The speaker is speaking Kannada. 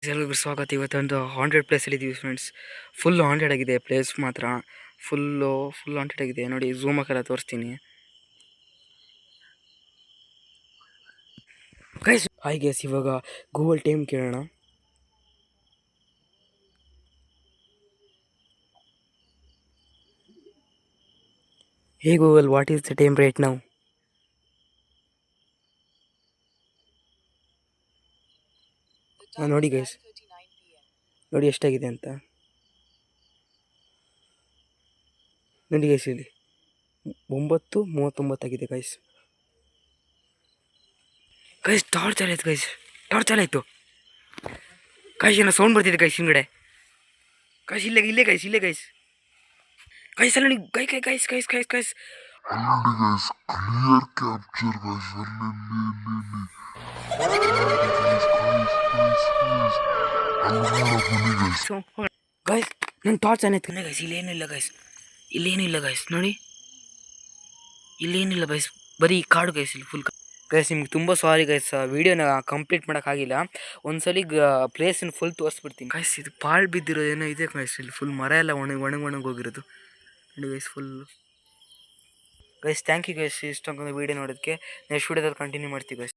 ಎಲ್ಲರಿಗೂ ಸ್ವಾಗತ. ಇವತ್ತೊಂದು ಹಾಂಡ್ರೆಡ್ ಪ್ಲೇಸಲ್ಲಿ ಇದ್ದೀವಿ ಫ್ರೆಂಡ್ಸ್. ಫುಲ್ ಹಾಂಡ್ರೆಡ್ ಆಗಿದೆ ಪ್ಲೇಸ್ ಮಾತ್ರ. ಫುಲ್ ಹಾಂಡ್ರೆಡ್ ಆಗಿದೆ ನೋಡಿ. ಝೂಮ್ ಹಾಕೆಲ್ಲ ತೋರಿಸ್ತೀನಿ ಗೈಸ್. ಹಾಯ್ ಗೈಸ್, ಇವಾಗ ಗೂಗಲ್ ಟೈಮ್ ಕೇಳೋಣ. Hey Google, what is the time right now? ನೋಡಿ ಗೈಸ್, ನೋಡಿ ಎಷ್ಟಾಗಿದೆ ಅಂತ ನೋಡಿ ಗೈಸ್. ಇಲ್ಲಿ 9:39 ಗೈಸ್. ಗೈಸ್ ಟಾರ್ಚ್ ಚಾಲಾಯ್ತು ಗೈಸ್, ಟಾರ್ಚ್ ಚಾಲಾಯ್ತು ಗೈಸ್. ಏನೋ ಸೌಂಡ್ ಬರ್ತಿದೆ ಗೈಸ್ ಹಿಂಗಡೆ. ಗೈಸ್ ಇಲ್ಲೇ ಗೈಸ್, ಇಲ್ಲೇ ಗೈಸ್. ಗೈಸ್ ಅಲ್ಲ guy guy guys guys guys guys clear capture guys. ನನ್ನ ಟಾರ್ಚ್ ಆನ್ ಆಯ್ತು ಗೈಸ್. ಇಲ್ಲೇನಿಲ್ಲ ಗೈಸ್, ಇಲ್ಲೇನಿಲ್ಲ ಗೈಸ್. ನೋಡಿ ಇಲ್ಲೇನಿಲ್ಲ ಗೈಸ್, ಬರೀ ಕಾಡು ಗೈಸ್. ಇಲ್ಲಿ ಫುಲ್ ಗೈಸ್. ನಿಮ್ಗೆ ತುಂಬ ಸಾರಿ ಗೈಸ್, ವೀಡಿಯೋನ ಕಂಪ್ಲೀಟ್ ಮಾಡೋಕ್ಕಾಗಿಲ್ಲ. ಒಂದ್ಸಲಿ ಪ್ಲೇಸನ್ನು ಫುಲ್ ತೋರಿಸ್ಬಿಡ್ತೀನಿ ಗೈಸ್. ಇದು ಪಾಳು ಬಿದ್ದಿರೋ ಏನೋ ಇದೆ ಗೈಸ್. ಇಲ್ಲಿ ಫುಲ್ ಮರ ಎಲ್ಲ ಒಣಗಿ ಹೋಗಿರೋದು ನೋಡಿ guys full. Guys thank you guys ಇಷ್ಟೊಂದು ವೀಡಿಯೋ ನೋಡೋದಕ್ಕೆ. ನೆಕ್ಸ್ಟ್ ವೀಡಿಯೋದಲ್ಲಿ ಕಂಟಿನ್ಯೂ ಮಾಡ್ತೀವಿ ಗೈಸ್.